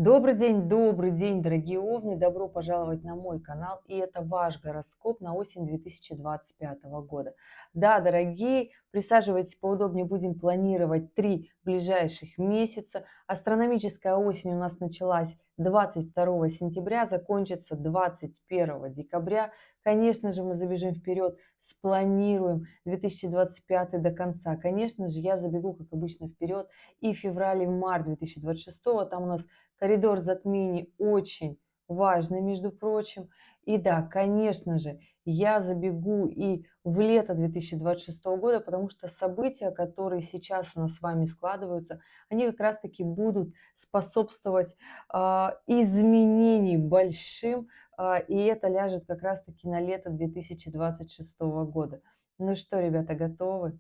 Добрый день, дорогие овны! Добро пожаловать на мой канал. И это ваш гороскоп на осень 2025 года. Да, дорогие, присаживайтесь поудобнее, будем планировать 3 ближайших месяца. Астрономическая осень у нас началась 22 сентября, закончится 21 декабря. Конечно же, мы забежим вперед, спланируем 2025 до конца. Конечно же, я забегу, как обычно, вперед и в февраль, и в март 2026. Там у нас коридор затмений очень важный, между прочим. И да, конечно же, я забегу и в лето 2026 года, потому что события, которые сейчас у нас с вами складываются, они как раз-таки будут способствовать изменений большим, и это ляжет как раз-таки на лето 2026 года. Ну что, ребята, готовы?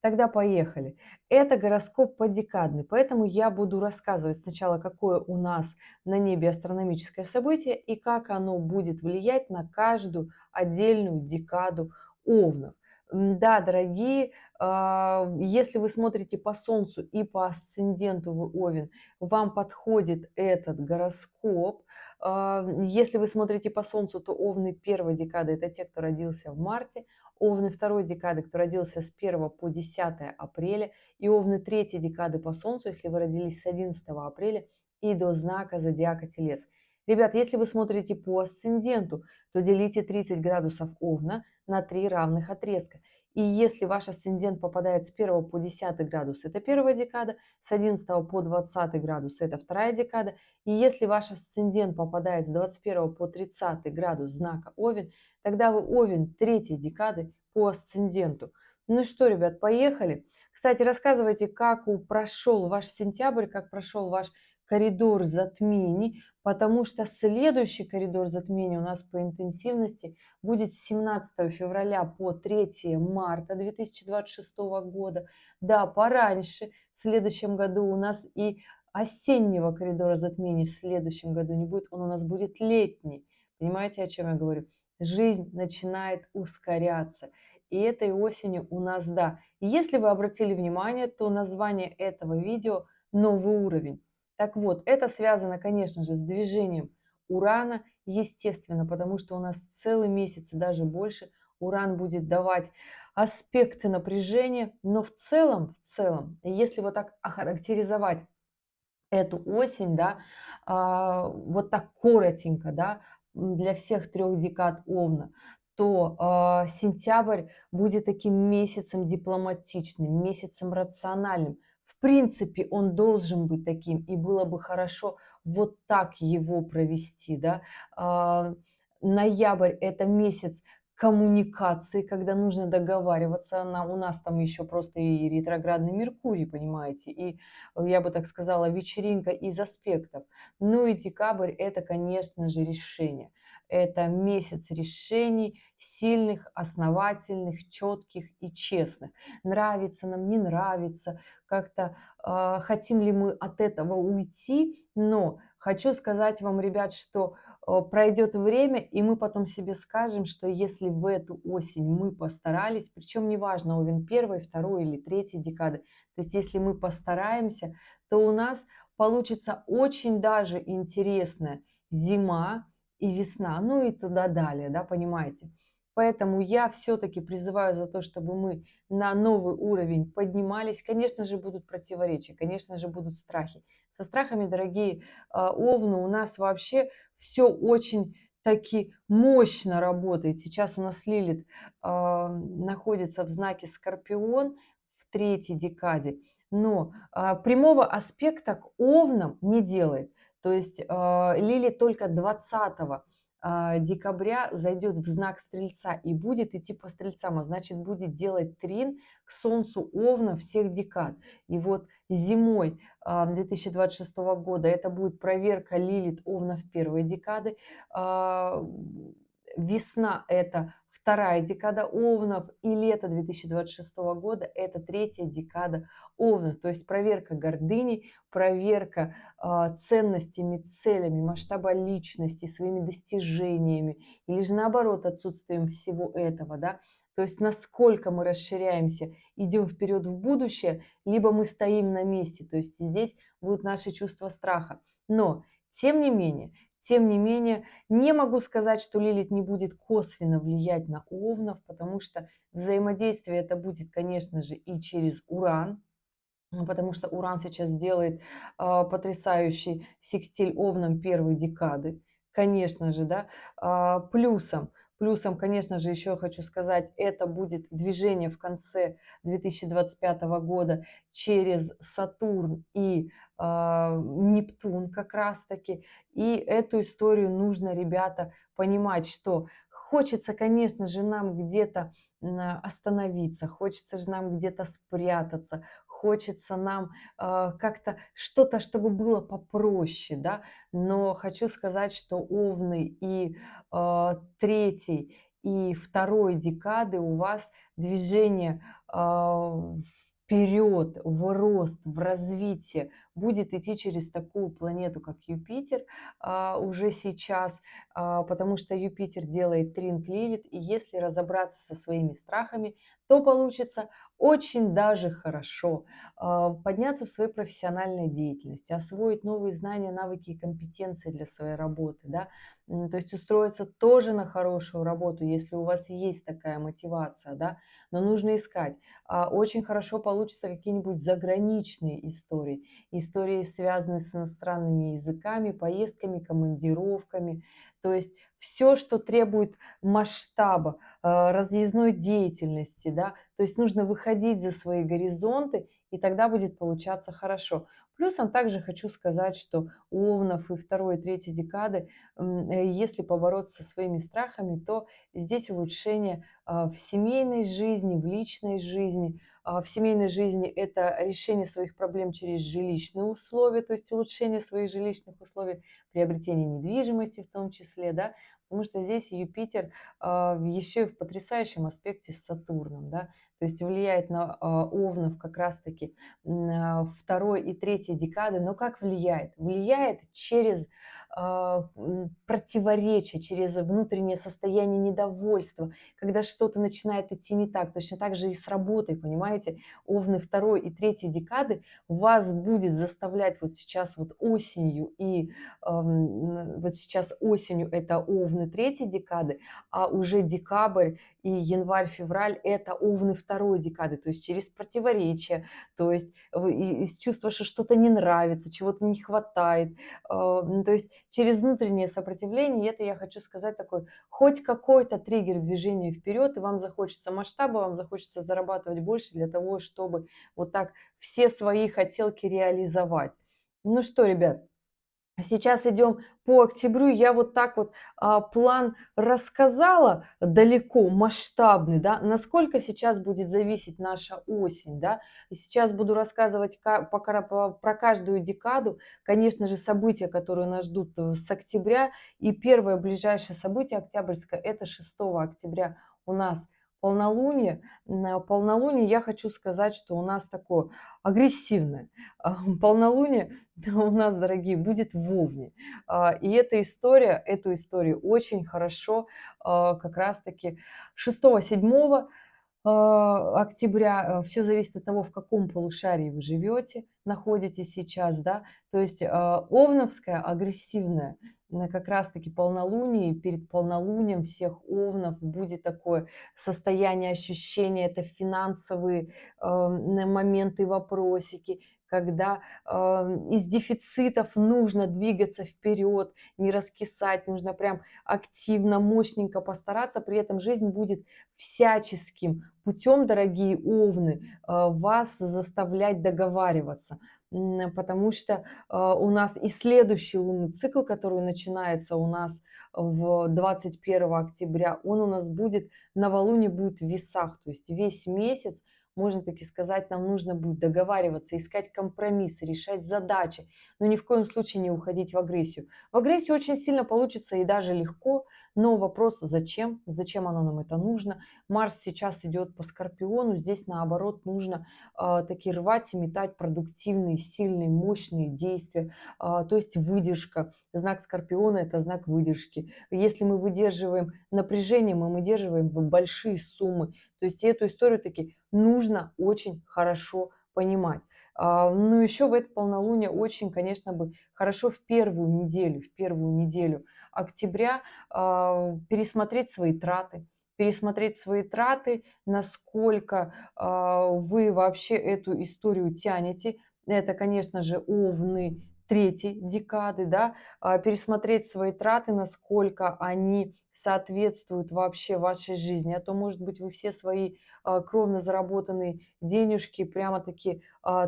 Тогда поехали. Это гороскоп подекадный, поэтому я буду рассказывать сначала, какое у нас на небе астрономическое событие и как оно будет влиять на каждую отдельную декаду Овнов. Да, дорогие, если вы смотрите по Солнцу и по асценденту вы Овен, вам подходит этот гороскоп. Если вы смотрите по Солнцу, то Овны первой декады– это те, кто родился в марте, Овны второй декады, кто родился с 1 по 10 апреля, и Овны третьей декады по Солнцу, если вы родились с 11 апреля и до знака зодиака Телец. Ребят, если вы смотрите по асценденту, то делите 30 градусов Овна на 3 равных отрезка. И если ваш асцендент попадает с 1 по 10 градус, это первая декада, с 11 по 20 градус, это вторая декада. И если ваш асцендент попадает с 21 по 30 градус знака Овен, тогда вы Овен третьей декады по асценденту. Ну что, ребят, поехали. Кстати, рассказывайте, как прошел ваш сентябрь, как прошел ваш коридор затмений, потому что следующий коридор затмений у нас по интенсивности будет с 17 февраля по 3 марта 2026 года. Да, пораньше, в следующем году у нас и осеннего коридора затмений в следующем году не будет, он у нас будет летний. Понимаете, о чем я говорю? Жизнь начинает ускоряться. И этой осенью у нас, да. И если вы обратили внимание, то название этого видео «Новый уровень». Так вот, это связано, конечно же, с движением Урана, естественно, потому что у нас целый месяц и даже больше Уран будет давать аспекты напряжения, но в целом, если вот так охарактеризовать эту осень, да, вот так коротенько, да, для всех 3 декад Овна, то сентябрь будет таким месяцем дипломатичным, месяцем рациональным. В принципе, он должен быть таким, и было бы хорошо вот так его провести, да. Ноябрь– это месяц коммуникации, когда нужно договариваться. У нас там еще просто и ретроградный Меркурий, понимаете, и я бы так сказала, вечеринка из аспектов. Ну и декабрь– это, конечно же, решение. Это месяц решений, сильных, основательных, четких и честных. Нравится нам, не нравится, как-то хотим ли мы от этого уйти, но хочу сказать вам, ребят, что пройдет время, и мы потом себе скажем, что если в эту осень мы постарались, причем неважно, Овен первой, второй или третьей декады, то есть если мы постараемся, то у нас получится очень даже интересная зима и весна, ну и туда далее, да, понимаете. Поэтому я все-таки призываю за то, чтобы мы на новый уровень поднимались. Конечно же, будут противоречия, конечно же, будут страхи. Со страхами, дорогие овны, у нас вообще все очень таки мощно работает. Сейчас у нас Лилит находится в знаке Скорпион в третьей декаде, но прямого аспекта к Овнам не делает. То есть Лилит только 20 декабря зайдет в знак Стрельца и будет идти по Стрельцам, а значит будет делать трин к Солнцу Овна всех декад. И вот зимой 2026 года это будет проверка Лилит Овнов первой декады, весна– это вторая декада Овнов, и лето 2026 года– это третья декада Овнов. То есть проверка гордыни, проверка ценностями, целями, масштаба личности, своими достижениями, или же наоборот отсутствием всего этого, да. То есть насколько мы расширяемся, идем вперед в будущее, либо мы стоим на месте. То есть здесь будут наши чувства страха. Но тем не менее, не могу сказать, что Лилит не будет косвенно влиять на Овнов, потому что взаимодействие это будет, конечно же, и через Уран, потому что Уран сейчас делает потрясающий секстиль Овнам первой декады, конечно же, да. Плюсом, конечно же, еще хочу сказать, это будет движение в конце 2025 года через Сатурн и Нептун как раз-таки. И эту историю нужно, ребята, понимать, что хочется, конечно же, нам где-то остановиться, хочется же нам где-то спрятаться, хочется нам как-то что-то, чтобы было попроще, да, но хочу сказать, что Овны и третьей и второй декады у вас движение вперед, в рост, в развитие будет идти через такую планету, как Юпитер уже сейчас, потому что Юпитер делает трин Лилит, и если разобраться со своими страхами, то получится очень даже хорошо подняться в своей профессиональной деятельности, освоить новые знания, навыки и компетенции для своей работы, да, то есть устроиться тоже на хорошую работу, если у вас есть такая мотивация, да, но нужно искать. Очень хорошо получится какие-нибудь заграничные истории, истории, связанные с иностранными языками, поездками, командировками, то есть все, что требует масштаба, разъездной деятельности, да, то есть нужно выходить за свои горизонты, и тогда будет получаться хорошо. Плюсом также хочу сказать, что у Овнов и второй, и третьей декады, если побороться со своими страхами, то здесь улучшение в семейной жизни, в личной жизни. В семейной жизни это решение своих проблем через жилищные условия, то есть улучшение своих жилищных условий, приобретение недвижимости в том числе, да, потому что здесь Юпитер еще и в потрясающем аспекте с Сатурном, да, то есть влияет на Овнов как раз-таки второй и третьей декады. Но как влияет? Влияет через противоречие, через внутреннее состояние недовольства, когда что-то начинает идти не так. Точно так же и с работой, понимаете? Овны второй и третьей декады вас будет заставлять вот сейчас вот осенью и вот сейчас осенью это Овны третьей декады, а уже декабрь и январь-февраль это Овны второй декады, то есть через противоречия, то есть из чувства, что что-то не нравится, чего-то не хватает, то есть через внутреннее сопротивление, и это я хочу сказать такой, хоть какой-то триггер движения вперед, и вам захочется масштаба, вам захочется зарабатывать больше для того, чтобы вот так все свои хотелки реализовать. Ну что, ребят, сейчас идем по октябрю. Я вот так вот план рассказала далеко, масштабный, да, насколько сейчас будет зависеть наша осень, да. И сейчас буду рассказывать про каждую декаду, конечно же, события, которые нас ждут с октября. И первое ближайшее событие октябрьское, это 6 октября у нас полнолуние. Полнолуние, я хочу сказать, что у нас такое агрессивное. Полнолуние у нас, дорогие, будет в Овне. И эту историю очень хорошо как раз-таки 6-7 октября. Все зависит от того, в каком полушарии вы живете, находитесь сейчас, да. То есть овновская, агрессивная, как раз-таки полнолуние, и перед полнолунием всех овнов будет такое состояние, ощущение, это финансовые моменты, вопросики, когда из дефицитов нужно двигаться вперед, не раскисать, нужно прям активно, мощненько постараться, при этом жизнь будет всяческим путем, дорогие овны, вас заставлять договариваться. Потому что у нас и следующий лунный цикл, который начинается у нас в 21 октября, он у нас будет, новолуние будет в весах, то есть весь месяц, можно таки сказать, нам нужно будет договариваться, искать компромиссы, решать задачи, но ни в коем случае не уходить в агрессию. В агрессию очень сильно получится и даже легко, но вопрос зачем? Зачем оно нам это нужно? Марс сейчас идет по Скорпиону, здесь наоборот нужно такие рвать и метать продуктивные, сильные, мощные действия, то есть выдержка. Знак Скорпиона – это знак выдержки. Если мы выдерживаем напряжение, мы выдерживаем большие суммы. То есть эту историю таки нужно очень хорошо понимать. Ну, еще в это полнолуние очень, конечно, бы хорошо в первую неделю октября пересмотреть свои траты, насколько вы вообще эту историю тянете. Это, конечно же, овны третьей декады, да, пересмотреть свои траты, насколько они соответствуют вообще вашей жизни. А то, может быть, вы все свои кровно заработанные денежки прямо-таки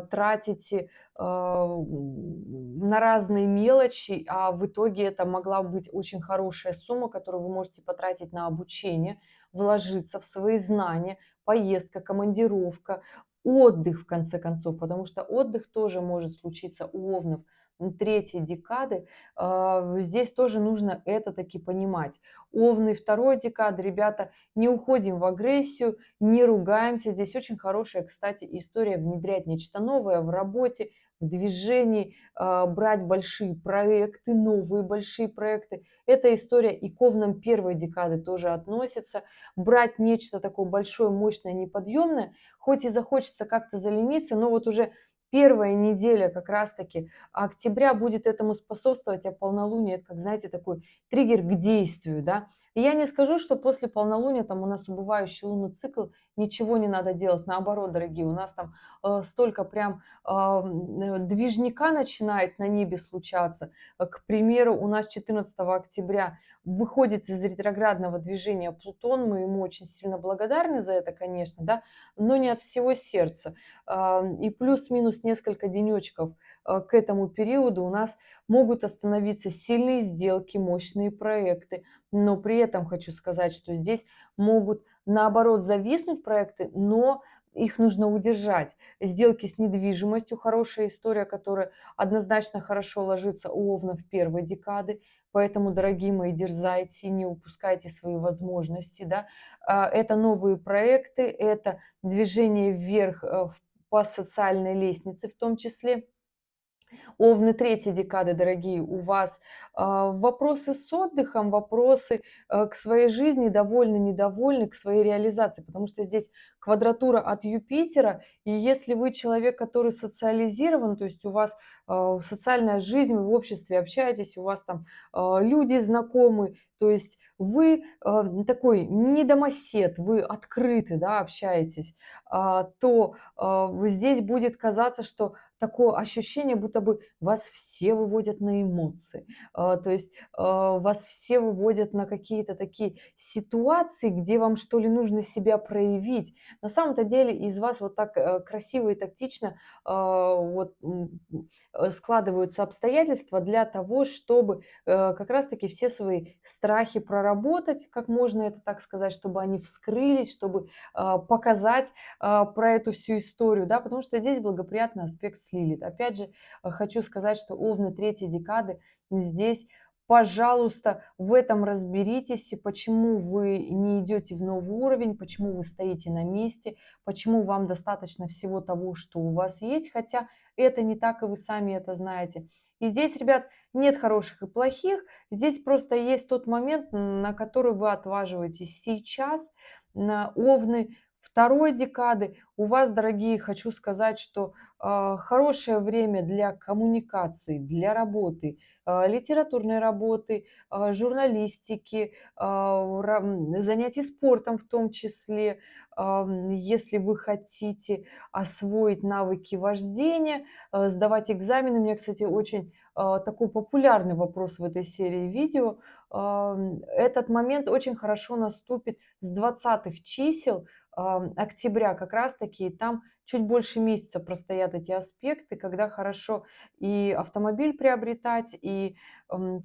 тратите на разные мелочи, а в итоге это могла быть очень хорошая сумма, которую вы можете потратить на обучение, вложиться в свои знания, поездка, командировка, отдых, в конце концов, потому что отдых тоже может случиться у овнов третьей декады. Здесь тоже нужно это таки понимать. Овны второй декады, ребята, не уходим в агрессию, не ругаемся. Здесь очень хорошая, кстати, история внедрять нечто новое в работе, в движении, брать большие проекты, новые большие проекты. Эта история и к овнам первой декады тоже относится. Брать нечто такое большое, мощное, неподъемное, хоть и захочется как-то залениться, но вот уже первая неделя как раз-таки октября будет этому способствовать, а полнолуние, это как, знаете, такой триггер к действию, да. И я не скажу, что после полнолуния там у нас убывающий лунный цикл, ничего не надо делать. Наоборот, дорогие, у нас там столько прям движника начинает на небе случаться. К примеру, у нас 14 октября выходит из ретроградного движения Плутон. Мы ему очень сильно благодарны за это, конечно, да, но не от всего сердца. И плюс-минус несколько денечков к этому периоду у нас могут остановиться сильные сделки, мощные проекты. Но при этом хочу сказать, что здесь могут наоборот зависнуть проекты, но их нужно удержать. Сделки с недвижимостью – хорошая история, которая однозначно хорошо ложится у овнов первой декады. Поэтому, дорогие мои, дерзайте, не упускайте свои возможности. Да? Это новые проекты, это движение вверх по социальной лестнице в том числе. Овны третьей декады, дорогие, у вас вопросы с отдыхом, вопросы к своей жизни, довольны, недовольны, к своей реализации, потому что здесь квадратура от Юпитера, и если вы человек, который социализирован, то есть у вас социальная жизнь, вы в обществе общаетесь, у вас там люди знакомы, то есть вы такой не домосед, вы открыты, да, общаетесь, то здесь будет казаться, что такое ощущение, будто бы вас все выводят на эмоции. То есть вас все выводят на какие-то такие ситуации, где вам, что ли, нужно себя проявить. На самом-то деле из вас вот так красиво и тактично складываются обстоятельства для того, чтобы как раз-таки все свои страхи проработать, как можно это так сказать, чтобы они вскрылись, чтобы показать про эту всю историю, да, потому что здесь благоприятный аспект с Лилит. Опять же, хочу сказать, что овны третьей декады здесь, пожалуйста, в этом разберитесь, и почему вы не идете в новый уровень, почему вы стоите на месте, почему вам достаточно всего того, что у вас есть, хотя это не так, и вы сами это знаете. И здесь, ребят, нет хороших и плохих, здесь просто есть тот момент, на который вы отваживаетесь сейчас, на овны второй декады. У вас, дорогие, хочу сказать, что хорошее время для коммуникации, для работы, литературной работы, журналистики, занятий спортом в том числе. Если вы хотите освоить навыки вождения, сдавать экзамены. У меня, кстати, очень такой популярный вопрос в этой серии видео. Этот момент очень хорошо наступит с 20-х чисел октября как раз-таки, и там чуть больше месяца простоят эти аспекты, когда хорошо и автомобиль приобретать, и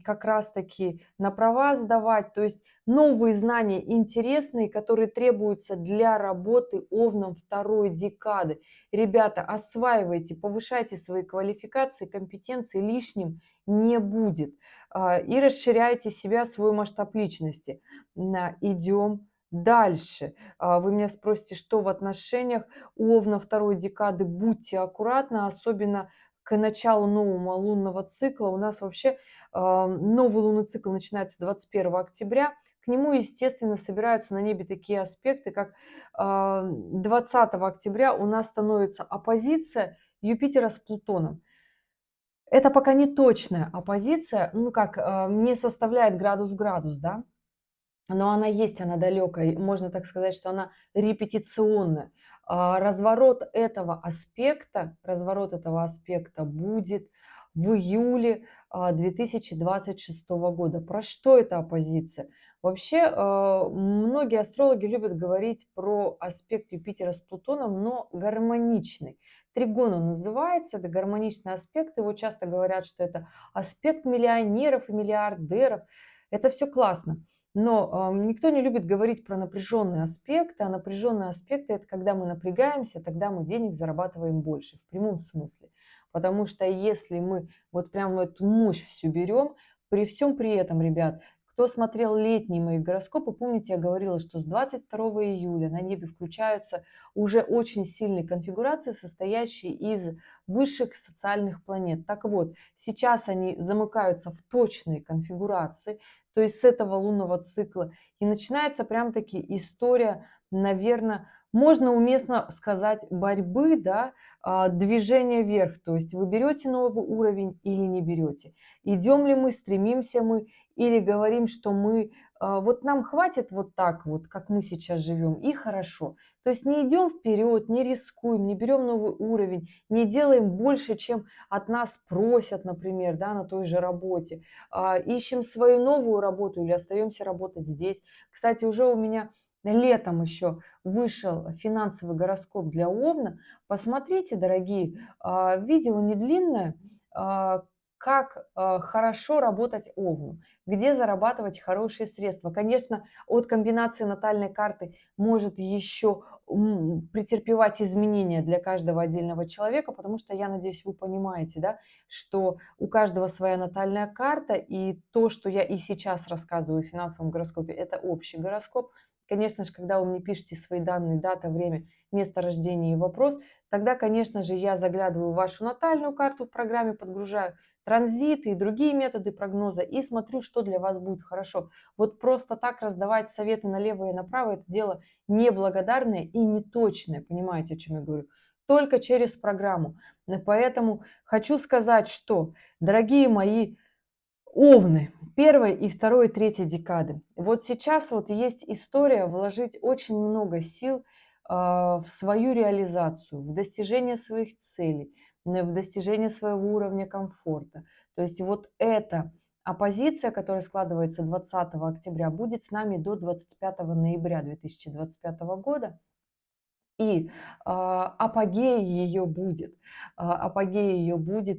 как раз-таки на права сдавать, то есть новые знания интересные, которые требуются для работы овном второй декады. Ребята, осваивайте, повышайте свои квалификации, компетенции, лишним не будет. И расширяйте себя, свой масштаб личности. Идем дальше. Вы меня спросите, что в отношениях у овна второй декады? Будьте аккуратны, особенно к началу нового лунного цикла. У нас вообще новый лунный цикл начинается 21 октября. К нему, естественно, собираются на небе такие аспекты, как 20 октября у нас становится оппозиция Юпитера с Плутоном. Это пока не точная оппозиция, ну как, не составляет градус в градус, да, но она есть, она далекая. Можно так сказать, что она репетиционная. Разворот этого аспекта будет в июле 2026 года. Про что эта оппозиция? Вообще, многие астрологи любят говорить про аспект Юпитера с Плутоном, но гармоничный. Тригон он называется, это гармоничный аспект. Его часто говорят, что это аспект миллионеров и миллиардеров. Это все классно. Но никто не любит говорить про напряженные аспекты, а напряженные аспекты это когда мы напрягаемся, тогда мы денег зарабатываем больше, в прямом смысле. Потому что если мы вот прям эту мощь всю берем, при всем при этом, ребят, кто смотрел летние мои гороскопы, помните, я говорила, что с 22 июля на небе включаются уже очень сильные конфигурации, состоящие из высших социальных планет. Так вот, сейчас они замыкаются в точные конфигурации, то есть с этого лунного цикла. И начинается прям-таки история, наверное, можно уместно сказать, борьбы, да, движения вверх. То есть вы берете новый уровень или не берете. Идем ли мы, стремимся мы или говорим, что мы, вот нам хватит вот так вот, как мы сейчас живем, и хорошо. То есть не идем вперед, не рискуем, не берем новый уровень, не делаем больше, чем от нас просят, например, да, на той же работе, ищем свою новую работу или остаемся работать здесь. Кстати, уже у меня летом еще вышел финансовый гороскоп для Овна. Посмотрите, дорогие, видео не длинное, а, как хорошо работать Овну, где зарабатывать хорошие средства. Конечно, от комбинации натальной карты может еще претерпевать изменения для каждого отдельного человека, потому что, я надеюсь, вы понимаете, да, что у каждого своя натальная карта, и то, что я и сейчас рассказываю в финансовом гороскопе, это общий гороскоп. Конечно же, когда вы мне пишете свои данные, дата, время, место рождения и вопрос, тогда, конечно же, я заглядываю в вашу натальную карту в программе, подгружаю транзиты и другие методы прогноза и смотрю, что для вас будет хорошо. Вот просто так раздавать советы налево и направо – это дело неблагодарное и неточное, понимаете, о чем я говорю? Только через программу. Поэтому хочу сказать, что, дорогие мои овны, первой и второй, и третьей декады. Вот сейчас вот есть история вложить очень много сил в свою реализацию, в достижение своих целей, в достижение своего уровня комфорта. То есть вот эта оппозиция, которая складывается 20 октября, будет с нами до 25 ноября 2025 года. И апогей ее будет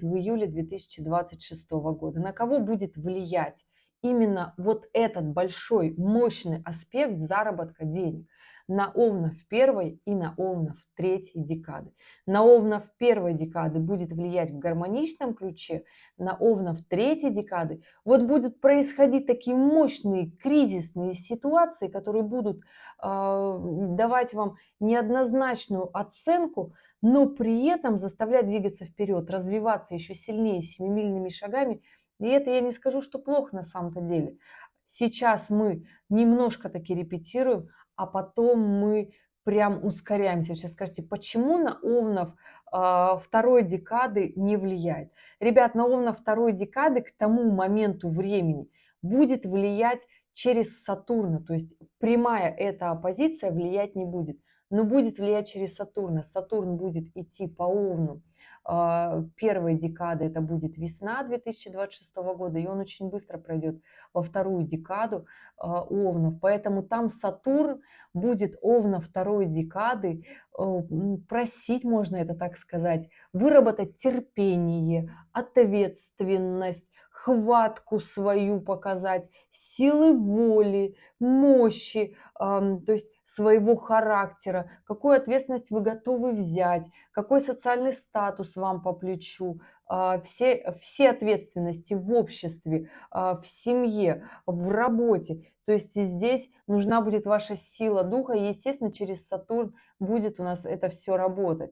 в июле 2026 года. На кого будет влиять именно вот этот большой, мощный аспект заработка денег? На Овнов первой и на Овнов третьей декады. На Овнов первой декады будет влиять в гармоничном ключе, на Овнов третьей декады вот будут происходить такие мощные кризисные ситуации, которые будут давать вам неоднозначную оценку, но при этом заставлять двигаться вперед, развиваться еще сильнее семимильными шагами. И это я не скажу, что плохо на самом-то деле. Сейчас мы немножко таки репетируем, а потом мы прям ускоряемся. Вы сейчас скажете, почему на Овнов второй декады не влияет? Ребят, на Овнов второй декады к тому моменту времени будет влиять через Сатурна, то есть прямая эта оппозиция влиять не будет, но будет влиять через Сатурна. Сатурн будет идти по Овну. Первой декады это будет весна 2026 года, и он очень быстро пройдет во вторую декаду Овнов. Поэтому там Сатурн будет Овна второй декады, просить, можно это так сказать, выработать терпение, ответственность, хватку свою показать, силы воли, мощи, то есть своего характера, какую ответственность вы готовы взять, какой социальный статус вам по плечу, все ответственности в обществе, в семье, в работе. То есть и здесь нужна будет ваша сила духа, и, естественно, через Сатурн будет у нас это все работать.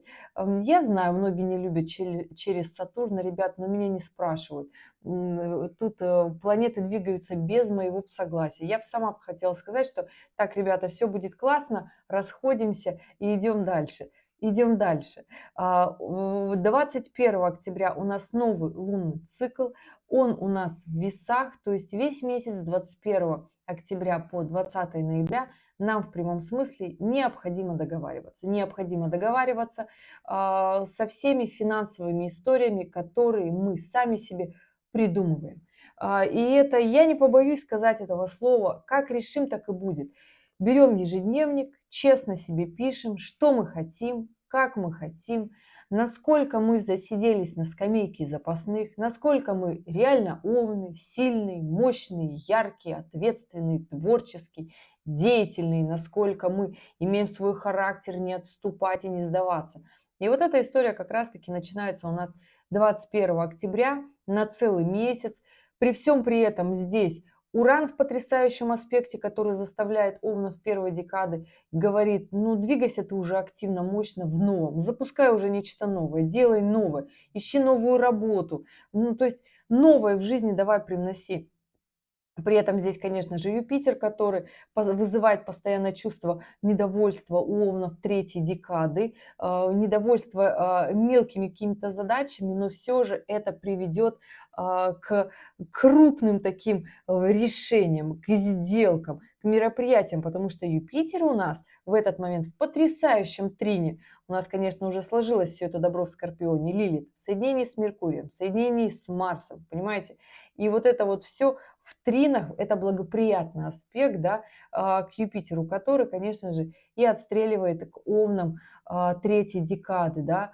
Я знаю, многие не любят через Сатурн, ребят, но меня не спрашивают. Тут планеты двигаются без моего согласия. Я бы сама хотела сказать, что так, ребята, все будет классно, расходимся и идем дальше. Идем дальше. 21 октября у нас новый лунный цикл. Он у нас в весах, то есть весь месяц с 21 октября по 20 ноября нам в прямом смысле необходимо договариваться. Необходимо договариваться со всеми финансовыми историями, которые мы сами себе придумываем. И это, я не побоюсь сказать этого слова, как решим, так и будет. Берем ежедневник, честно себе пишем, что мы хотим, как мы хотим, насколько мы засиделись на скамейке запасных, насколько мы реально овны, сильные, мощные, яркие, ответственные, творческие, деятельные, насколько мы имеем свой характер не отступать и не сдаваться. И вот эта история как раз-таки начинается у нас 21 октября на целый месяц. При всем при этом здесь Уран в потрясающем аспекте, который заставляет Овнов первой декады, говорит, ну двигайся ты уже активно, мощно в новом, запускай уже нечто новое, делай новое, ищи новую работу, ну то есть новое в жизни давай привноси. При этом здесь, конечно же, Юпитер, который вызывает постоянное чувство недовольства у Овнов третьей декады, недовольство мелкими какими-то задачами, но все же это приведет к крупным таким решениям, к сделкам, к мероприятиям, потому что Юпитер у нас в этот момент в потрясающем трине. У нас, конечно, уже сложилось все это добро в Скорпионе, Лилит, в соединении с Меркурием, в соединении с Марсом, понимаете? И вот это вот все в тринах, это благоприятный аспект, да, к Юпитеру, который, конечно же, и отстреливает к Овнам третьей декады, да,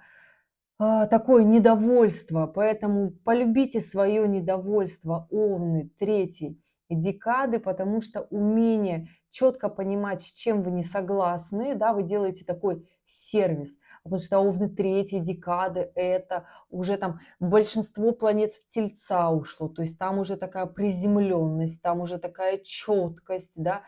такое недовольство. Поэтому полюбите свое недовольство, Овны, третьей декады, потому что умение четко понимать, с чем вы не согласны, да, вы делаете такой сервис. Потому что Овны третьей декады – это уже там большинство планет в Тельца ушло, то есть там уже такая приземленность, там уже такая четкость, да,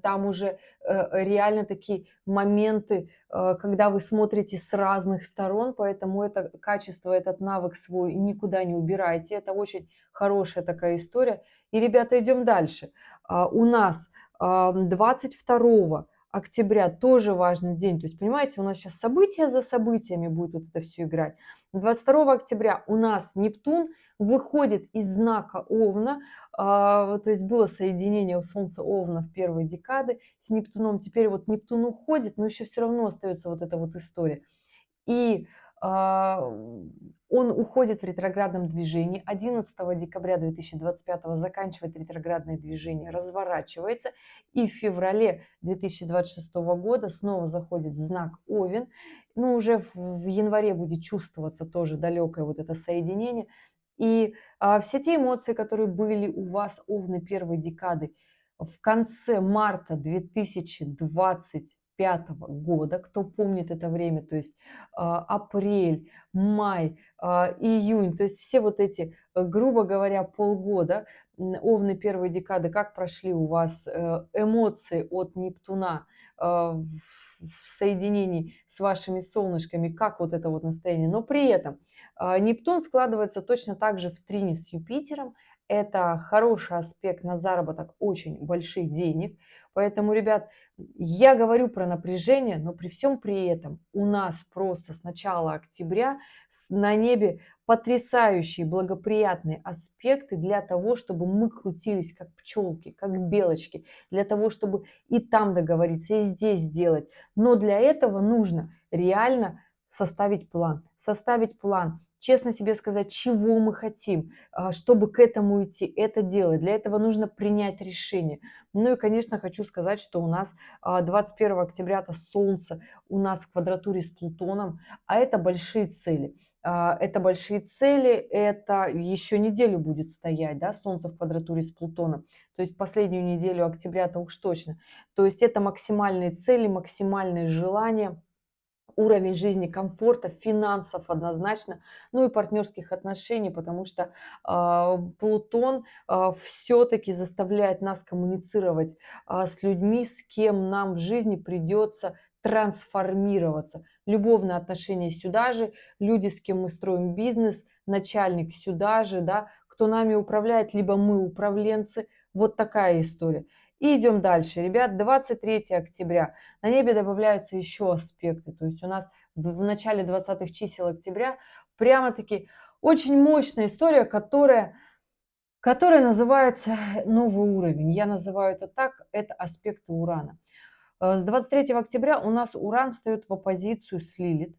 там уже реально такие моменты, когда вы смотрите с разных сторон, поэтому это качество, этот навык свой никуда не убирайте. Это очень хорошая такая история. И, ребята, идем дальше. У нас 22 октября тоже важный день. То есть, понимаете, у нас сейчас события за событиями будет вот это все играть. 22 октября у нас Нептун выходит из знака Овна, то есть было соединение у Солнца Овна в первой декады с Нептуном. Теперь вот Нептун уходит, но еще все равно остается вот эта вот история. И а, он уходит в ретроградном движении. 11 декабря 2025 заканчивает ретроградное движение, разворачивается. И в феврале 2026 года снова заходит в знак Овен. Ну, уже в январе будет чувствоваться тоже далекое вот это соединение. И все те эмоции, которые были у вас, Овны, первой декады, в конце марта 2025 года, кто помнит это время, то есть апрель, май, июнь, то есть все вот эти, грубо говоря, полгода, Овны первой декады, как прошли у вас эмоции от Нептуна в соединении с вашими солнышками, как вот это вот настроение, но при этом Нептун складывается точно так же в трине с Юпитером. Это хороший аспект на заработок очень больших денег. Поэтому, ребят, я говорю про напряжение, но при всем при этом у нас просто с начала октября на небе потрясающие благоприятные аспекты для того, чтобы мы крутились как пчелки, как белочки, для того, чтобы и там договориться, и здесь сделать. Но для этого нужно реально составить план, честно себе сказать, чего мы хотим, чтобы к этому идти, это делать. Для этого нужно принять решение. Ну и, конечно, хочу сказать, что у нас 21 октября-то Солнце у нас в квадратуре с Плутоном, а это большие цели. Это большие цели, это еще неделю будет стоять, да, Солнце в квадратуре с Плутоном, то есть последнюю неделю октября-то уж точно. То есть это максимальные цели, максимальные желания, уровень жизни, комфорта, финансов однозначно, ну и партнерских отношений, потому что Плутон все-таки заставляет нас коммуницировать с людьми, с кем нам в жизни придется трансформироваться. Любовные отношения сюда же, люди, с кем мы строим бизнес, начальник сюда же, да, кто нами управляет, либо мы управленцы, вот такая история. И идем дальше. Ребят, 23 октября. На небе добавляются еще аспекты. То есть у нас в начале 20-х чисел октября прямо-таки очень мощная история, которая называется новый уровень. Я называю это так, это аспекты Урана. С 23 октября у нас Уран встает в оппозицию с Лилит,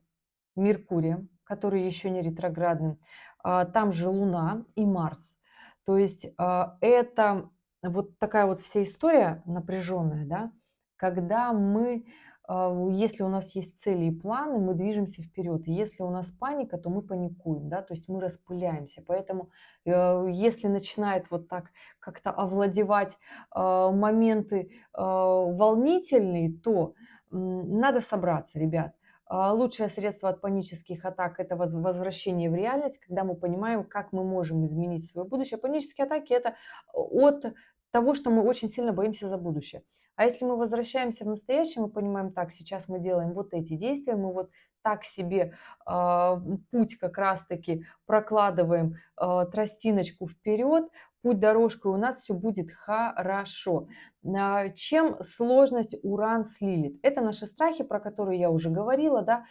Меркурием, который еще не ретроградным. Там же Луна и Марс. То есть это вот такая вот вся история напряженная, да, когда мы, если у нас есть цели и планы, мы движемся вперед. Если у нас паника, то мы паникуем, да, то есть мы распыляемся. Поэтому если начинает вот так как-то овладевать моменты волнительные, то надо собраться, ребят. Лучшее средство от панических атак – это возвращение в реальность, когда мы понимаем, как мы можем изменить свое будущее. Панические атаки – это от того, что мы очень сильно боимся за будущее. А если мы возвращаемся в настоящее, мы понимаем, так, сейчас мы делаем вот эти действия, мы вот так себе путь как раз-таки прокладываем, тростиночку вперед, путь дорожкой, у нас все будет хорошо. Чем сложность Уран с Лилит? Это наши страхи, про которые я уже говорила, да,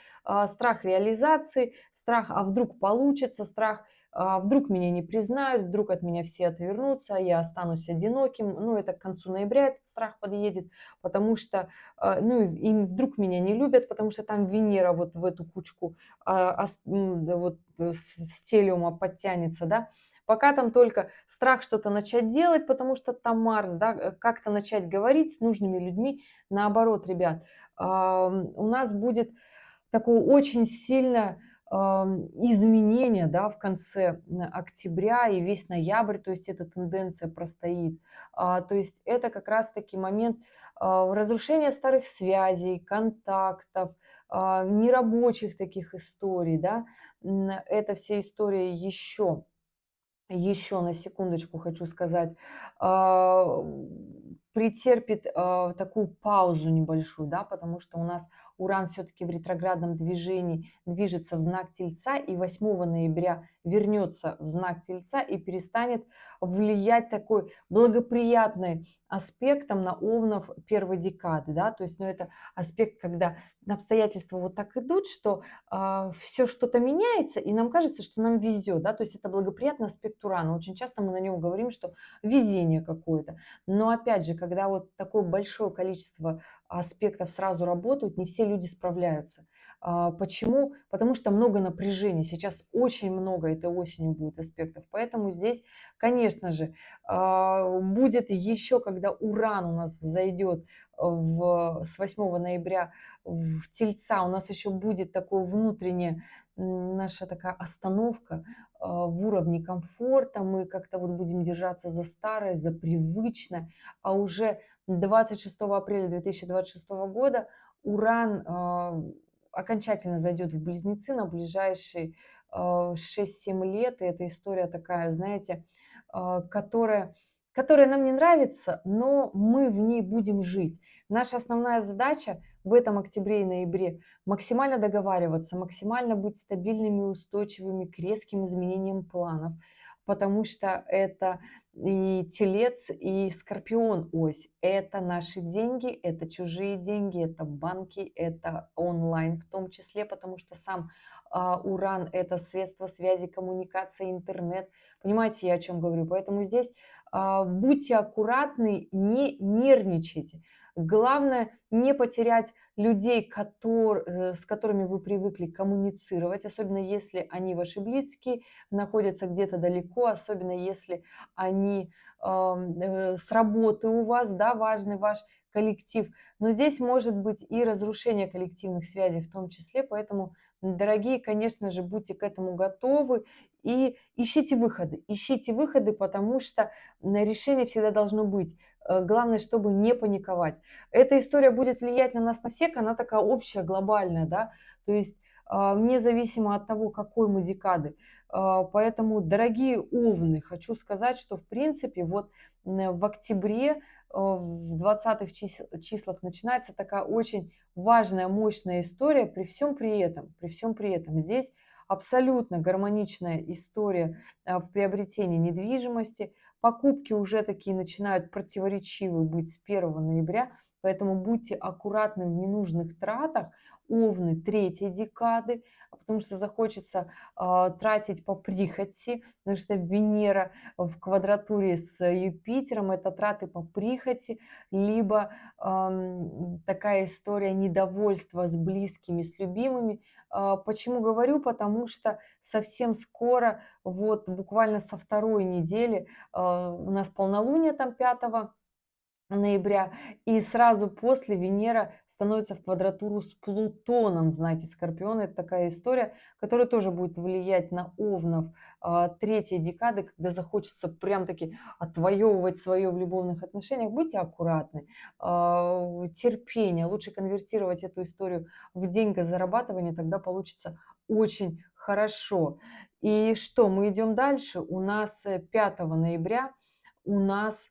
страх реализации, страх, а вдруг получится, страх, вдруг меня не признают, вдруг от меня все отвернутся, я останусь одиноким. Ну, это к концу ноября этот страх подъедет, потому что, ну, и вдруг меня не любят, потому что там Венера вот в эту кучку вот с телиума подтянется, да. Пока там только страх что-то начать делать, потому что там Марс, да, как-то начать говорить с нужными людьми. Наоборот, ребят, у нас будет такое очень сильное изменение, да, в конце октября и весь ноябрь, то есть эта тенденция простоит. То есть это как раз-таки момент разрушения старых связей, контактов, нерабочих таких историй, да. Эта вся история еще на секундочку хочу сказать, а, претерпит такую паузу небольшую, да, потому что у нас Уран все-таки в ретроградном движении движется в знак Тельца и 8 ноября вернется в знак Тельца и перестанет влиять такой благоприятный аспектом на Овнов первой декады, да, то есть, ну, это аспект, когда обстоятельства вот так идут, что все что-то меняется, и нам кажется, что нам везет, да, то есть это благоприятный аспект Урана. Очень часто мы на нем говорим, что везение какое-то. Но опять же, когда вот такое большое количество аспектов сразу работают, не все люди справляются. Почему? Потому что много напряжения. Сейчас очень много этой осенью будет аспектов. Поэтому здесь, конечно же, будет еще, когда Уран у нас взойдет с 8 ноября в Тельца, у нас еще будет такое внутреннее, наша такая остановка в уровне комфорта. Мы как-то вот будем держаться за старое, за привычное. А уже 26 апреля 2026 года Уран окончательно зайдет в Близнецы на ближайшие 6-7 лет. И эта история такая, знаете, которая нам не нравится, но мы в ней будем жить. Наша основная задача в этом октябре и ноябре максимально договариваться, максимально быть стабильными и устойчивыми к резким изменениям планов, потому что это и Телец, и Скорпион ось. Это наши деньги, это чужие деньги, это банки, это онлайн в том числе, потому что сам Уран – это средство связи, коммуникации, интернет. Понимаете, я о чем говорю? Поэтому здесь будьте аккуратны, не нервничайте. Главное не потерять людей, с которыми вы привыкли коммуницировать, особенно если они ваши близкие, находятся где-то далеко, особенно если они с работы у вас, да, важный ваш коллектив. Но здесь может быть и разрушение коллективных связей в том числе, поэтому, дорогие, конечно же, будьте к этому готовы и ищите выходы, потому что решение всегда должно быть. Главное, чтобы не паниковать. Эта история будет влиять на нас на всех, она такая общая, глобальная, да, то есть независимо от того, какой мы декады. Поэтому, дорогие овны, хочу сказать, что в принципе вот в октябре, в 20-х числах начинается такая очень важная, мощная история. При всем при этом здесь абсолютно гармоничная история в приобретении недвижимости. Покупки уже такие начинают противоречивы быть с 1 ноября, поэтому будьте аккуратны в ненужных тратах. Овны третьей декады, потому что захочется тратить по прихоти, потому что Венера в квадратуре с Юпитером — это траты по прихоти, либо такая история недовольства с близкими, с любимыми. Почему говорю? Потому что совсем скоро, вот буквально со второй недели, у нас полнолуние там 5 ноября, и сразу после Венера становится в квадратуру с Плутоном в знаке Скорпиона. Это такая история, которая тоже будет влиять на овнов третьей декады, когда захочется прям-таки отвоевывать свое в любовных отношениях. Будьте аккуратны, терпение. Лучше конвертировать эту историю в деньгозарабатывание, тогда получится очень хорошо. И что, мы идем дальше. У нас 5 ноября у нас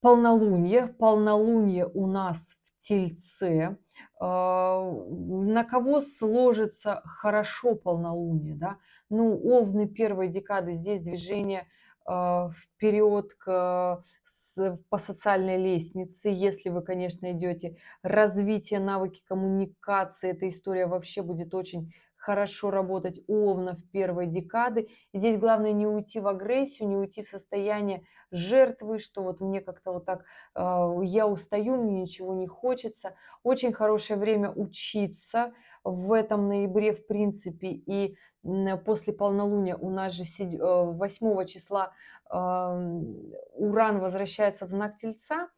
полнолуние у нас в Тельце. На кого сложится хорошо полнолуние, да? Ну, Овны первой декады, здесь движение вперед по социальной лестнице, если вы, конечно, идете. Развитие навыки коммуникации, эта история вообще будет очень хорошо работать у Овнов первой декады. И здесь главное не уйти в агрессию, не уйти в состояние жертвы, что вот мне как-то вот так, я устаю, мне ничего не хочется. Очень хорошее время учиться в этом ноябре, в принципе, и после полнолуния у нас же 8 числа Уран возвращается в знак Тельца,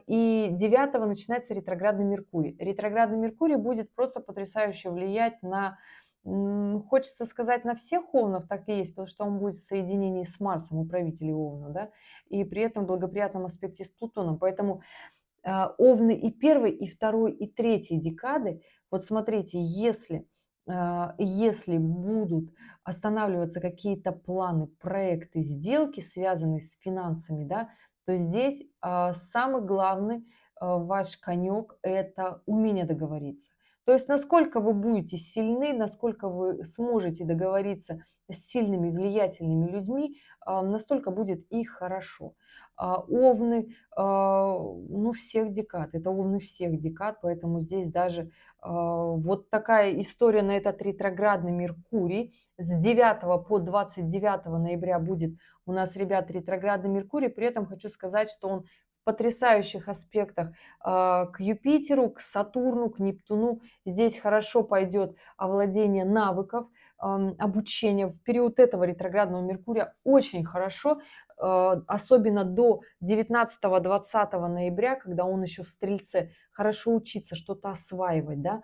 и 9 начинается ретроградный Меркурий. Ретроградный Меркурий будет просто потрясающе влиять на, хочется сказать, на всех овнов, так и есть, потому что он будет в соединении с Марсом, управителем овна, да, и при этом в благоприятном аспекте с Плутоном. Поэтому овны и первой, и второй, и третьей декады, вот смотрите, если будут останавливаться какие-то планы, проекты, сделки, связанные с финансами, да, то здесь самый главный ваш конек — это умение договориться. То есть насколько вы будете сильны, насколько вы сможете договориться с сильными, влиятельными людьми, настолько будет и хорошо. Овны, ну, всех декад, это овны всех декад, поэтому здесь даже вот такая история на этот ретроградный Меркурий. С 9 по 29 ноября будет у нас, ребят, ретроградный Меркурий. При этом хочу сказать, что он в потрясающих аспектах к Юпитеру, к Сатурну, к Нептуну. Здесь хорошо пойдет овладение навыков, обучение. В период этого ретроградного Меркурия очень хорошо, особенно до 19-20 ноября, когда он еще в Стрельце, хорошо учиться, что-то осваивать, да,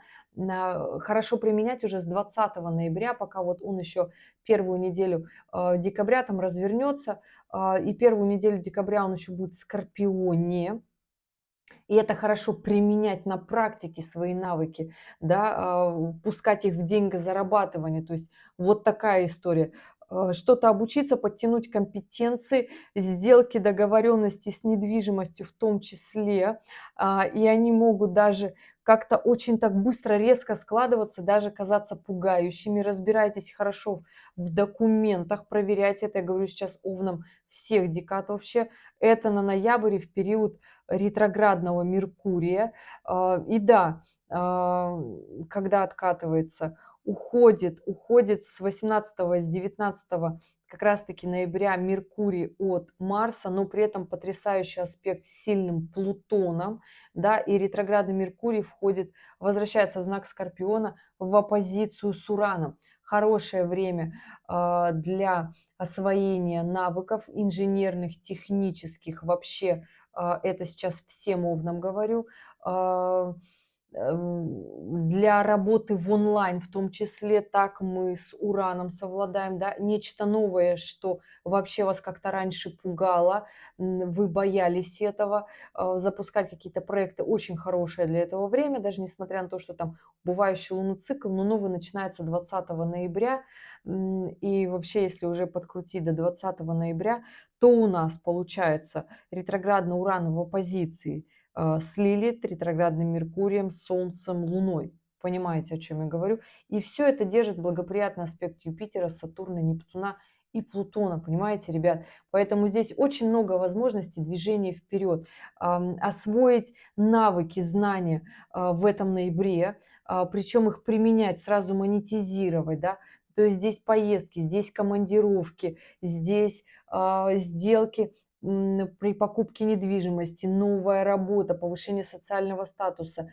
хорошо применять уже с 20 ноября, пока вот он еще первую неделю декабря там развернется, и первую неделю декабря он еще будет в Скорпионе, и это хорошо применять на практике свои навыки, да, пускать их в деньгозарабатывание. То есть вот такая история. Что-то обучиться, подтянуть компетенции, сделки, договоренности с недвижимостью в том числе. И они могут даже как-то очень так быстро, резко складываться, даже казаться пугающими. Разбирайтесь хорошо в документах, проверяйте это. Я говорю сейчас овнам всех декад вообще. Это на ноябрь, в период ретроградного Меркурия. И да, когда откатывается, уходит с 18, с 19 как раз-таки ноября Меркурий от Марса, но при этом потрясающий аспект с сильным Плутоном, да, и ретроградный Меркурий возвращается в знак Скорпиона в оппозицию с Ураном. Хорошее время для освоения навыков инженерных, технических, вообще это сейчас всем овнам говорю, для работы в онлайн, в том числе, так мы с Ураном совладаем, да, нечто новое, что вообще вас как-то раньше пугало, вы боялись этого, запускать какие-то проекты, очень хорошее для этого время, даже несмотря на то, что там убывающий лунный цикл, но новый начинается 20 ноября, и вообще, если уже подкрутить до 20 ноября, то у нас получается ретроградный Уран в оппозиции с Лилит, ретроградным Меркурием, Солнцем, Луной. Понимаете, о чем я говорю? И все это держит благоприятный аспект Юпитера, Сатурна, Нептуна и Плутона, понимаете, ребят? Поэтому здесь очень много возможностей движения вперед, освоить навыки, знания в этом ноябре, причем их применять, сразу монетизировать, да. То есть здесь поездки, здесь командировки, здесь сделки при покупке недвижимости, новая работа, повышение социального статуса.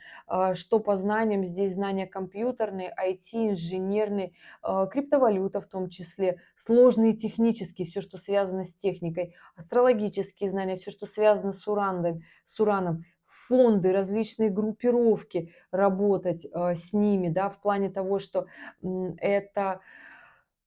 Что по знаниям? Здесь знания компьютерные, IT, инженерные, криптовалюта в том числе, сложные технические, все, что связано с техникой, астрологические знания, все, что связано с Ураном, фонды, различные группировки, работать с ними, да, в плане того, что это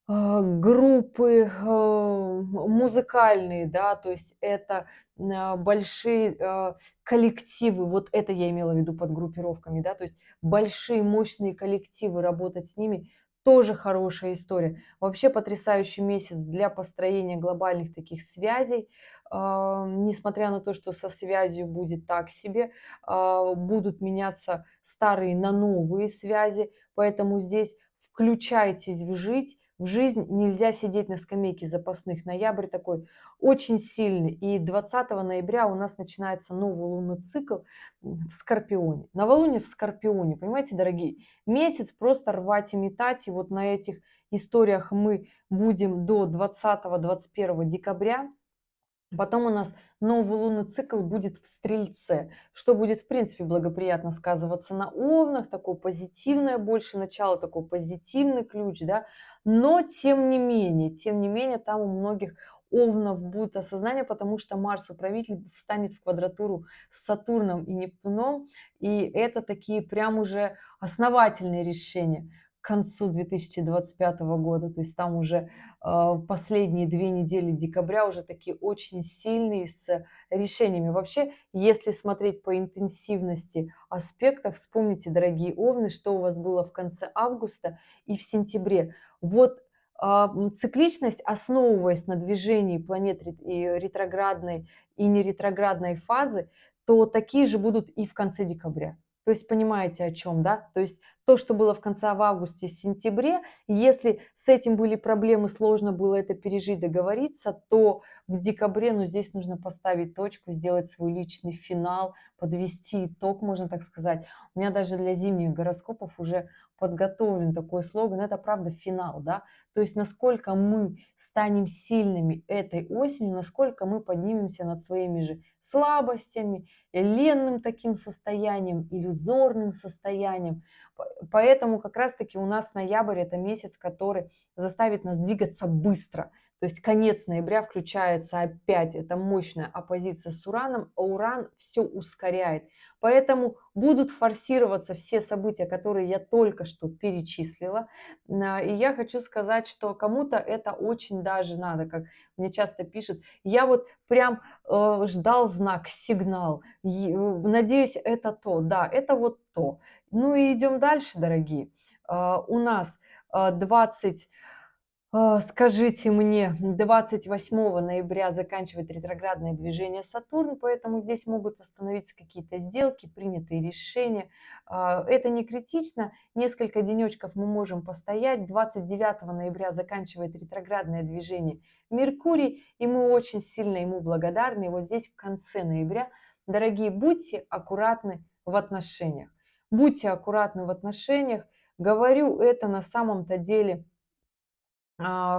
группы, музыкальные, да, то есть это большие коллективы, вот это я имела в виду под группировками, да, то есть большие мощные коллективы, работать с ними тоже хорошая история. Вообще потрясающий месяц для построения глобальных таких связей. Несмотря на то, что со связью будет так себе, будут меняться старые на новые связи, поэтому здесь включайтесь в жизнь, нельзя сидеть на скамейке запасных. Ноябрь такой очень сильный. И 20 ноября у нас начинается новый лунный цикл в Скорпионе. Новолуние в Скорпионе, понимаете, дорогие? Месяц просто рвать и метать. И вот на этих историях мы будем до 20-21 декабря. Потом у нас новый лунный цикл будет в Стрельце, что будет, в принципе, благоприятно сказываться на Овнах, такое позитивное больше начало, такой позитивный ключ, да. Но, тем не менее, там у многих Овнов будет осознание, потому что Марс, управитель, встанет в квадратуру с Сатурном и Нептуном, и это такие прям уже основательные решения к концу 2025 года, то есть там уже последние 2 недели декабря уже такие очень сильные с решениями. Вообще, если смотреть по интенсивности аспектов, вспомните, дорогие овны, что у вас было в конце августа и в сентябре. Вот цикличность, основываясь на движении планет и ретроградной и неретроградной фазы, то такие же будут и в конце декабря. То есть понимаете, о чем, да? То есть то, что было в конце в августе, сентябре, если с этим были проблемы, сложно было это пережить, договориться, то в декабре, ну, здесь нужно поставить точку, сделать свой личный финал, подвести итог, можно так сказать. У меня даже для зимних гороскопов уже подготовлен такой слоган, это правда финал, да, то есть насколько мы станем сильными этой осенью, насколько мы поднимемся над своими же слабостями, ленным таким состоянием, иллюзорным состоянием. Поэтому как раз-таки у нас ноябрь – это месяц, который заставит нас двигаться быстро. То есть конец ноября включается опять, это мощная оппозиция с Ураном, а Уран все ускоряет. Поэтому будут форсироваться все события, которые я только что перечислила. И я хочу сказать, что кому-то это очень даже надо, как мне часто пишут. Я вот прям ждал знак, сигнал. Надеюсь, это то. Да, это вот то. Ну и идем дальше, дорогие. У нас 20, скажите мне, 28 ноября заканчивает ретроградное движение Сатурн, поэтому здесь могут остановиться какие-то сделки, принятые решения. Это не критично, несколько денечков мы можем постоять. 29 ноября заканчивает ретроградное движение Меркурий, и мы очень сильно ему благодарны. И вот здесь в конце ноября, дорогие, будьте аккуратны в отношениях. Будьте аккуратны в отношениях. Говорю это на самом-то деле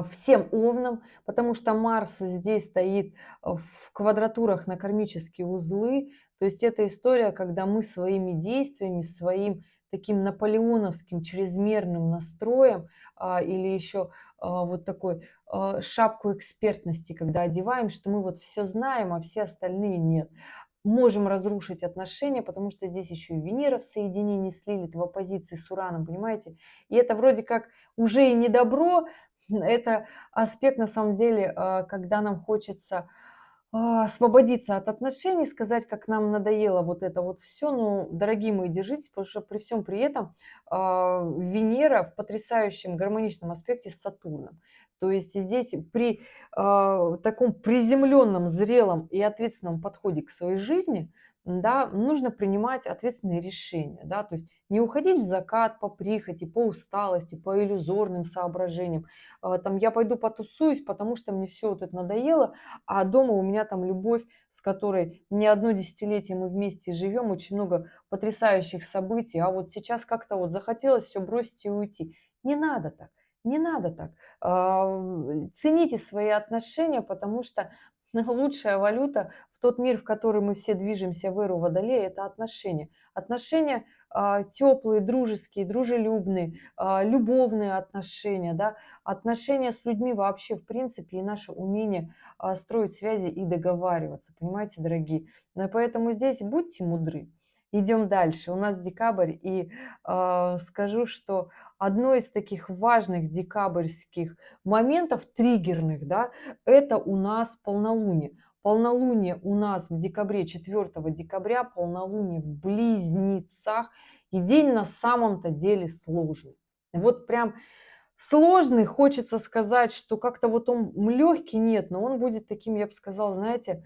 всем овнам, потому что Марс здесь стоит в квадратурах на кармические узлы. То есть это история, когда мы своими действиями, своим таким наполеоновским чрезмерным настроем или еще вот такой шапку экспертности, когда одеваем, что мы вот все знаем, а все остальные нет. Можем разрушить отношения, потому что здесь еще и Венера в соединении с Лилит в оппозиции с Ураном, понимаете? И это вроде как уже и не добро, это аспект, на самом деле, когда нам хочется освободиться от отношений, сказать, как нам надоело вот это вот все. Ну, дорогие мои, держитесь, потому что при всем при этом Венера в потрясающем гармоничном аспекте с Сатурном. То есть здесь при таком приземленном, зрелом и ответственном подходе к своей жизни, да, нужно принимать ответственные решения, да, то есть не уходить в закат по прихоти, по усталости, по иллюзорным соображениям. Там я пойду потусуюсь, потому что мне все вот это надоело, а дома у меня там любовь, с которой не одно десятилетие мы вместе живем, очень много потрясающих событий, а вот сейчас как-то вот захотелось все бросить и уйти. Не надо так, не надо так. Цените свои отношения, потому что лучшая валюта в тот мир, в который мы все движемся, в эру Водолея, это отношения. Отношения теплые, дружеские, дружелюбные, любовные отношения, да, отношения с людьми вообще, в принципе, и наше умение строить связи и договариваться, понимаете, дорогие. Поэтому здесь будьте мудры. Идем дальше. У нас декабрь, и скажу, что одно из таких важных декабрьских моментов, триггерных, да, это у нас полнолуние. Полнолуние у нас в декабре, 4 декабря, полнолуние в Близнецах. И день на самом-то деле сложный. Вот прям сложный, хочется сказать, что как-то вот он легкий, нет, но он будет таким, я бы сказала, знаете,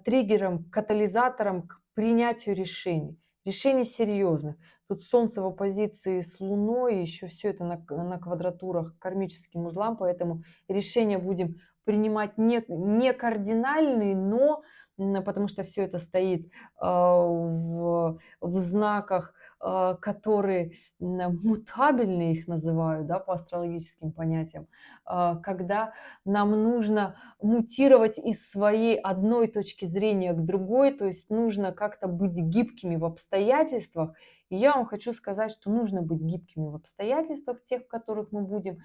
триггером, катализатором к принятию решений. Решений серьезных. Тут Солнце в оппозиции с Луной, еще все это на квадратурах к кармическим узлам, поэтому решения будем принимать не кардинальные, но потому что все это стоит в знаках, которые мутабельные их называют, да, по астрологическим понятиям, когда нам нужно мутировать из своей одной точки зрения к другой, то есть нужно как-то быть гибкими в обстоятельствах. И я вам хочу сказать, что нужно быть гибкими в обстоятельствах, тех, в которых мы будем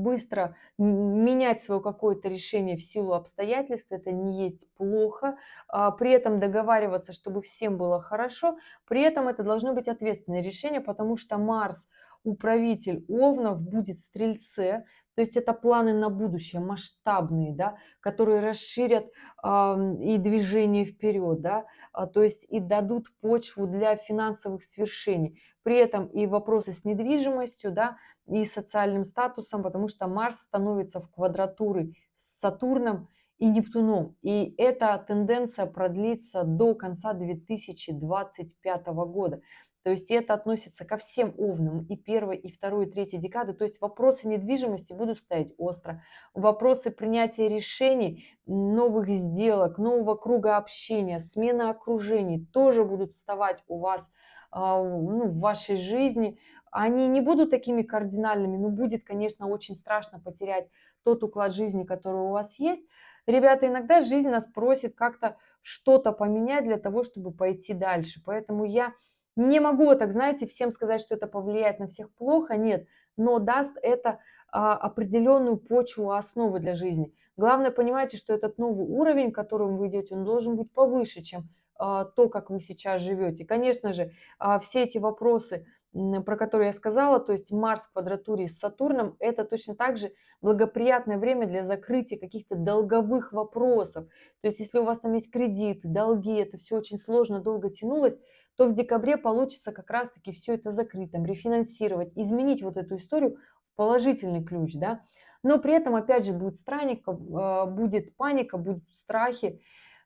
быстро менять свое какое-то решение в силу обстоятельств. Это не есть плохо. При этом договариваться, чтобы всем было хорошо. При этом это должно быть ответственное решение, потому что Марс, управитель Овнов, будет в Стрельце, то есть это планы на будущее, масштабные, да, которые расширят и движение вперед, да, то есть и дадут почву для финансовых свершений. При этом и вопросы с недвижимостью, да, и социальным статусом, потому что Марс становится в квадратуре с Сатурном и Нептуном. И эта тенденция продлится до конца 2025 года. То есть это относится ко всем овнам, и первой, и второй, и третьей декады. То есть вопросы недвижимости будут стоять остро. Вопросы принятия решений, новых сделок, нового круга общения, смены окружений тоже будут вставать у вас ну, в вашей жизни. Они не будут такими кардинальными, но будет, конечно, очень страшно потерять тот уклад жизни, который у вас есть. Ребята, иногда жизнь нас просит как-то что-то поменять для того, чтобы пойти дальше. Поэтому я не могу вот так, знаете, всем сказать, что это повлияет на всех плохо, нет, но даст это определенную почву, основы для жизни. Главное, понимайте, что этот новый уровень, к которому вы идете, он должен быть повыше, чем то, как вы сейчас живете. Конечно же, все эти вопросы, про которые я сказала, то есть Марс в квадратуре с Сатурном, это точно так же благоприятное время для закрытия каких-то долговых вопросов. То есть если у вас там есть кредиты, долги, это все очень сложно, долго тянулось, то в декабре получится как раз-таки все это закрыть, там, рефинансировать, изменить вот эту историю в положительный ключ, да. Но при этом, опять же, будет странненько, будет паника, будут страхи.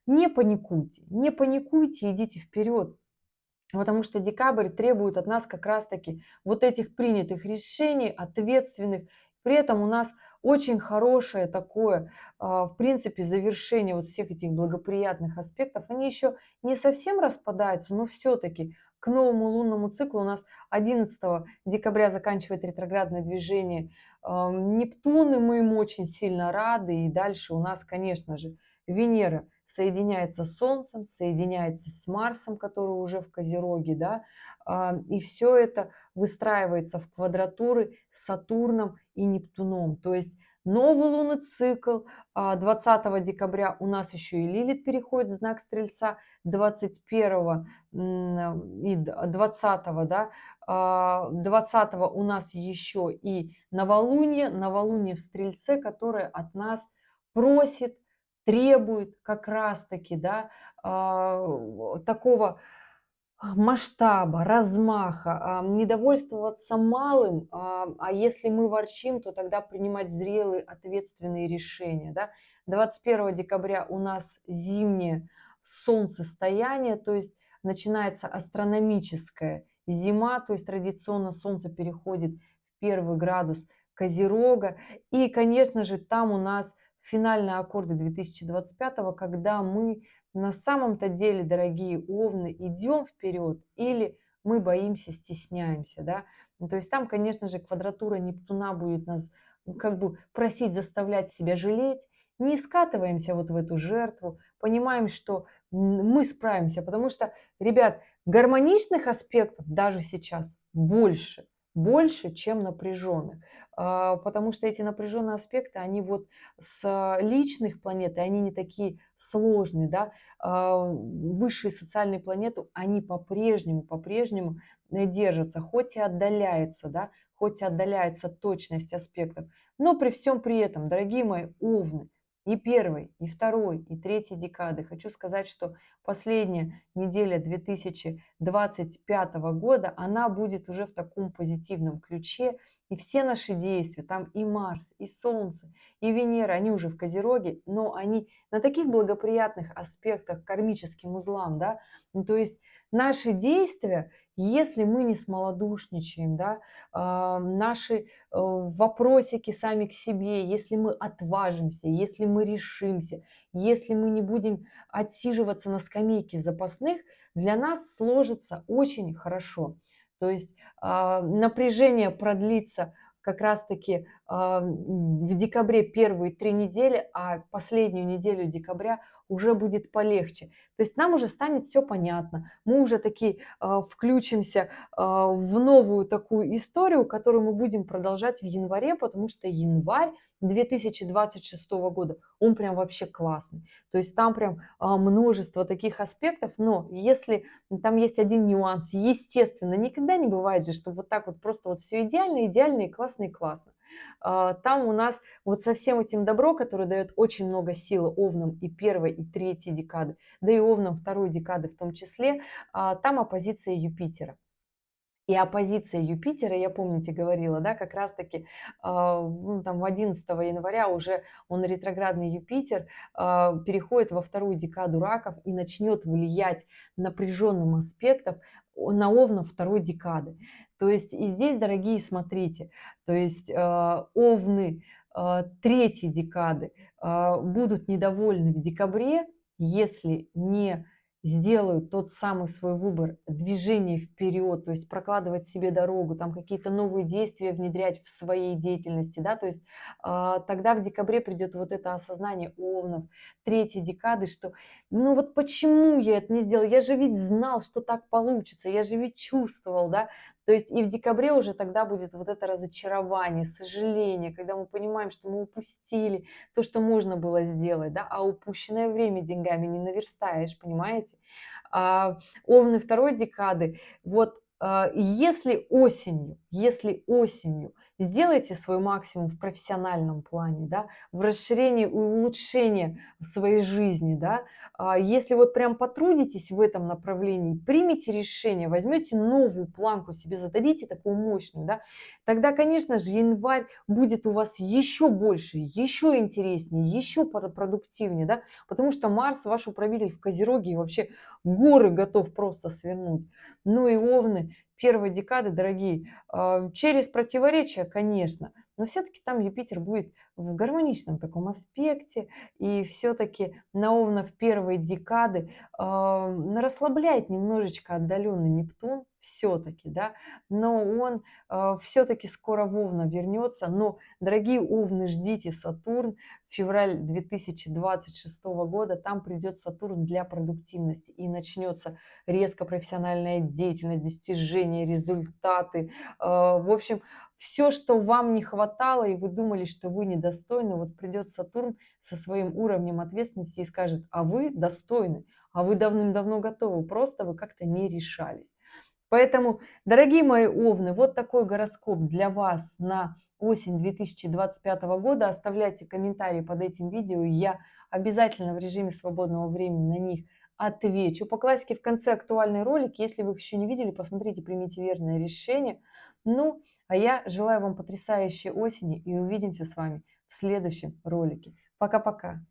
Не паникуйте, не паникуйте, идите вперед. Потому что декабрь требует от нас как раз-таки вот этих принятых решений, ответственных. При этом у нас очень хорошее такое, в принципе, завершение вот всех этих благоприятных аспектов. Они еще не совсем распадаются, но все-таки к новому лунному циклу у нас 11 декабря заканчивает ретроградное движение Нептун, и мы ему очень сильно рады. И дальше у нас, конечно же, Венера соединяется с Солнцем, соединяется с Марсом, который уже в Козероге, да, и все это выстраивается в квадратуры с Сатурном и Нептуном. То есть новый лунный цикл 20 декабря у нас еще и Лилит переходит в знак Стрельца, 21 и 20, да, 20 у нас еще и новолуние в Стрельце, которое от нас просит, требует как раз-таки, да, такого масштаба, размаха, не довольствоваться малым, а если мы ворчим, то тогда принимать зрелые, ответственные решения, да. 21 декабря у нас зимнее солнцестояние, то есть начинается астрономическая зима, то есть традиционно Солнце переходит в первый градус Козерога. И, конечно же, там у нас финальные аккорды 2025, когда мы на самом-то деле, дорогие овны, идем вперед или мы боимся, стесняемся, да. Ну, то есть там, конечно же, квадратура Нептуна будет нас как бы просить, заставлять себя жалеть. Не скатываемся вот в эту жертву, понимаем, что мы справимся, потому что, ребят, гармоничных аспектов даже сейчас больше, чем напряженных. Потому что эти напряженные аспекты, они вот с личных планет, и они не такие сложные, да, высшие социальные планеты, они по-прежнему держатся, хоть и отдаляется, да, хоть и отдаляется точность аспектов, но при всем при этом, дорогие мои овны, и первой, и второй, и третьей декады, хочу сказать, что последняя неделя 2025 года, она будет уже в таком позитивном ключе, и все наши действия, там и Марс, и Солнце, и Венера, они уже в Козероге, но они на таких благоприятных аспектах кармическим узлам, да, ну, то есть наши действия, если мы не смолодушничаем, да, наши вопросики сами к себе, если мы отважимся, если мы решимся, если мы не будем отсиживаться на скамейке запасных, для нас сложится очень хорошо. То есть напряжение продлится как раз-таки в декабре первые 3 недели, а последнюю неделю декабря уже будет полегче. То есть нам уже станет все понятно, мы уже такие включимся в новую такую историю, которую мы будем продолжать в январе, потому что январь 2026 года, он прям вообще классный. То есть там прям множество таких аспектов, но если там есть один нюанс, естественно, никогда не бывает же, что вот так вот просто вот все идеально, идеально и классно, и классно. Там у нас вот со всем этим добро, которое дает очень много силы овнам и первой, и третьей декады, да и овнам второй декады в том числе, там оппозиция Юпитера. И оппозиция Юпитера, я, помните, говорила, да, как раз-таки ну, там 11 января уже он ретроградный Юпитер переходит во вторую декаду раков и начнет влиять напряженным аспектом на овнов второй декады. То есть и здесь, дорогие, смотрите, то есть овны третьей декады будут недовольны в декабре, если не сделают тот самый свой выбор движения вперед, то есть прокладывать себе дорогу, там какие-то новые действия внедрять в своей деятельности, да, то есть тогда в декабре придет вот это осознание овнов, третьей декады, что ну вот почему я это не сделал, я же ведь знал, что так получится, я же ведь чувствовал, да, то есть и в декабре уже тогда будет вот это разочарование, сожаление, когда мы понимаем, что мы упустили то, что можно было сделать, да, а упущенное время деньгами не наверстаешь, понимаете? Овны второй декады, вот если осенью сделайте свой максимум в профессиональном плане, да, в расширении и улучшении своей жизни, да, если вот прям потрудитесь в этом направлении, примите решение, возьмете новую планку себе, зададите такую мощную, да, тогда, конечно же, январь будет у вас еще больше, еще интереснее, еще продуктивнее, да, потому что Марс, ваш управитель в Козероге, и вообще горы готов просто свернуть. Ну и овны первой декады, дорогие, через противоречия, конечно, но все-таки там Юпитер будет в гармоничном таком аспекте, и все-таки на овнов первой декады расслабляет немножечко отдаленный Нептун, все-таки, да, но он все-таки скоро в Овна вернется, но, дорогие овны, ждите Сатурн, февраль 2026 года, там придет Сатурн для продуктивности и начнется резко профессиональная деятельность, достижения, результаты. В общем, все, что вам не хватало, и вы думали, что вы недостойны, вот придет Сатурн со своим уровнем ответственности и скажет, а вы достойны, а вы давным-давно готовы, просто вы как-то не решались. Поэтому, дорогие мои овны, вот такой гороскоп для вас на осень 2025 года. Оставляйте комментарии под этим видео, и я обязательно в режиме свободного времени на них отвечу. По классике в конце актуальный ролик. Если вы их еще не видели, посмотрите, примите верное решение. Ну, а я желаю вам потрясающей осени и увидимся с вами в следующем ролике. Пока-пока.